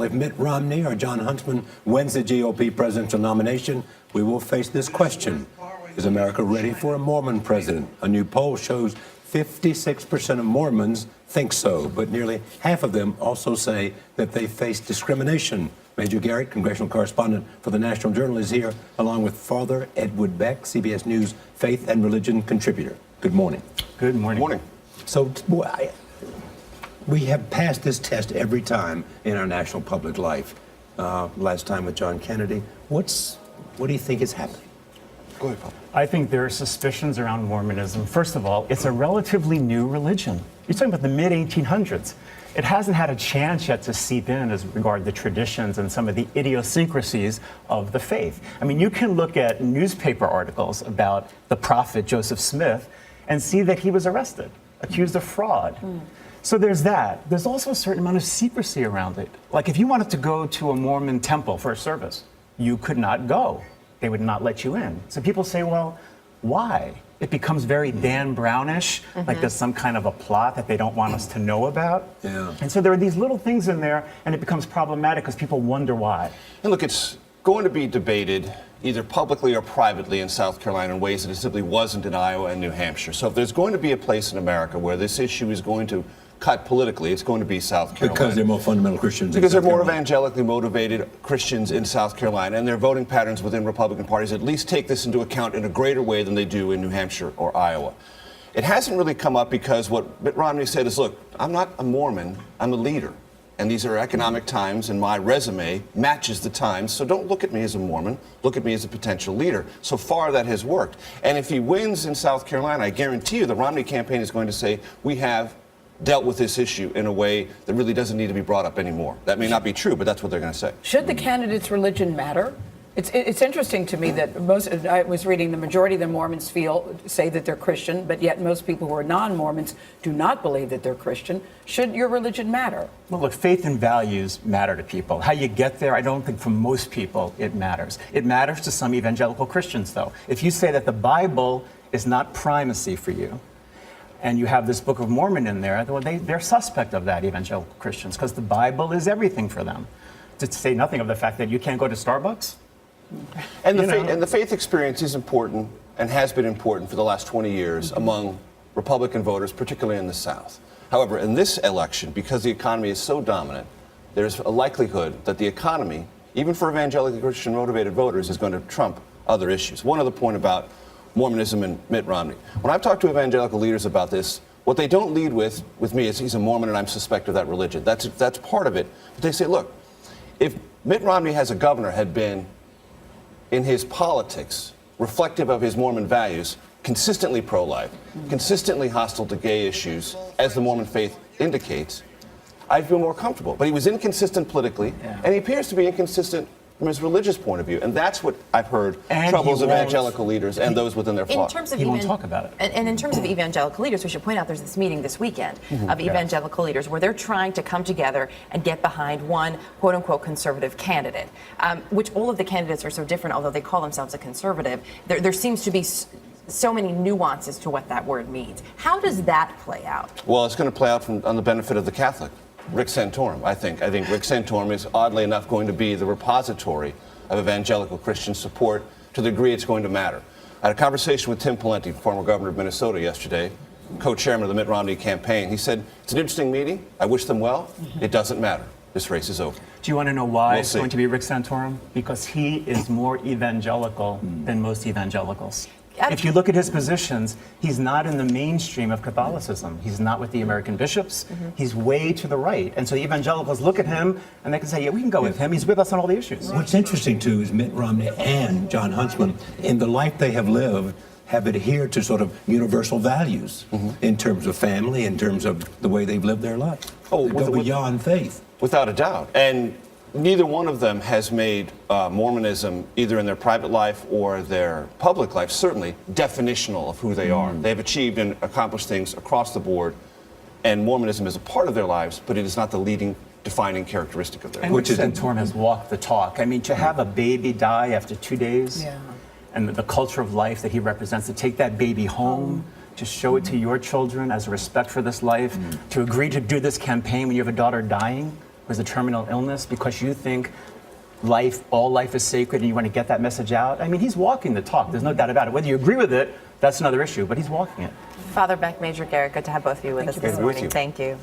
If Mitt Romney or Jon Huntsman wins the GOP presidential nomination, we will face this question. Is America ready for a Mormon president? A new poll shows 56% of Mormons think so, but nearly half of them also say that they face discrimination. Major Garrett, congressional correspondent for the National Journal, is here, along with Father Edward Beck, CBS News faith and religion contributor. Good morning. Good morning. Morning. So, we have passed this test every time in our national public life. Last time with John Kennedy. What do you think is happening? Go ahead, Paul. I think there are suspicions around Mormonism. First of all, it's a relatively new religion. You're talking about the mid-1800s. It hasn't had a chance yet to seep in as regard the traditions and some of the idiosyncrasies of the faith. I mean, you can look at newspaper articles about the prophet Joseph Smith and see that he was arrested, accused of fraud. So there's that. There's also a certain amount of secrecy around it. Like if you wanted to go to a Mormon temple for a service, you could not go. They would not let you in. So people say, well, why? It becomes very Dan Brownish, like there's some kind of a plot that they don't want us to know about. Yeah. And so there are these little things in there, and it becomes problematic because people wonder why. And look, it's going to be debated either publicly or privately in South Carolina in ways that it simply wasn't in Iowa and New Hampshire. So if there's going to be a place in America where this issue is going to cut politically, it's going to be South Carolina. Because they're more fundamental Christians. Because they're more evangelically motivated Christians in South Carolina, and their voting patterns within Republican parties at least take this into account in a greater way than they do in New Hampshire or Iowa. It hasn't really come up because what Mitt Romney said is, look, I'm not a Mormon, I'm a leader. And these are economic times, and my resume matches the times, so don't look at me as a Mormon, look at me as a potential leader. So far, that has worked. And if he wins in South Carolina, I guarantee you the Romney campaign is going to say, we have dealt with this issue in a way that really doesn't need to be brought up anymore. That may not be true, but that's what they're going to say. Should the candidate's religion matter? It's interesting to me that I was reading the majority of the Mormons say that they're Christian, but yet most people who are non-Mormons do not believe that they're Christian. Should your religion matter? Well, look, faith and values matter to people. How you get there, I don't think for most people it matters. It matters to some evangelical Christians, though. If you say that the Bible is not primacy for you, and you have this Book of Mormon in there, well, they're suspect of that, evangelical Christians, because the Bible is everything for them. To say nothing of the fact that you can't go to Starbucks. And the faith experience is important and has been important for the last 20 years among Republican voters, particularly in the South. However, in this election, because the economy is so dominant, there's a likelihood that the economy, even for evangelical Christian motivated voters, is going to trump other issues. One other point about Mormonism and Mitt Romney. When I've talked to evangelical leaders about this, what they don't lead with me is he's a Mormon and I'm suspect of that religion. That's part of it. But they say, look, if Mitt Romney as a governor had been in his politics reflective of his Mormon values, consistently pro-life, consistently hostile to gay issues, as the Mormon faith indicates, I'd feel more comfortable. But he was inconsistent politically, and he appears to be inconsistent from his religious point of view, and that's what I've heard troubles evangelical leaders and those within their flock. He won't talk about it. And in terms of evangelical leaders, we should point out there's this meeting this weekend of evangelical leaders where they're trying to come together and get behind one quote-unquote conservative candidate, which all of the candidates are so different, although they call themselves a conservative. There seems to be so many nuances to what that word means. How does that play out? Well, it's going to play out on the benefit of the Catholic. Rick Santorum, I think. I think Rick Santorum is, oddly enough, going to be the repository of evangelical Christian support to the degree it's going to matter. I had a conversation with Tim Pawlenty, former governor of Minnesota, yesterday, co-chairman of the Mitt Romney campaign. He said, it's an interesting meeting. I wish them well. It doesn't matter. This race is over. Do you want to know why We'll it's see. going to be Rick Santorum? Because he is more evangelical than most evangelicals. If you look at his positions, he's not in the mainstream of Catholicism. He's not with the American bishops. He's way to the right. And so the evangelicals look at him and they can say, yeah, we can go with him. He's with us on all the issues. What's interesting, too, is Mitt Romney and Jon Huntsman, in the life they have lived, have adhered to sort of universal values in terms of family, in terms of the way they've lived their life. Oh, They go beyond faith. Without a doubt. And neither one of them has made Mormonism, either in their private life or their public life, certainly definitional of who they are. They've achieved and accomplished things across the board, and Mormonism is a part of their lives, but it is not the leading, defining characteristic of their lives. And Rick Santorum has walked the talk. I mean, to have a baby die after 2 days, and the culture of life that he represents, to take that baby home, to show it to your children as a respect for this life, to agree to do this campaign when you have a daughter dying. was a terminal illness because you think all life is sacred and you want to get that message out. I mean, he's walking the talk. There's no doubt about it. Whether you agree with it, that's another issue, but he's walking it. Father Beck, Major Garrett, good to have both of you with us this Good to be with morning. you. Thank you.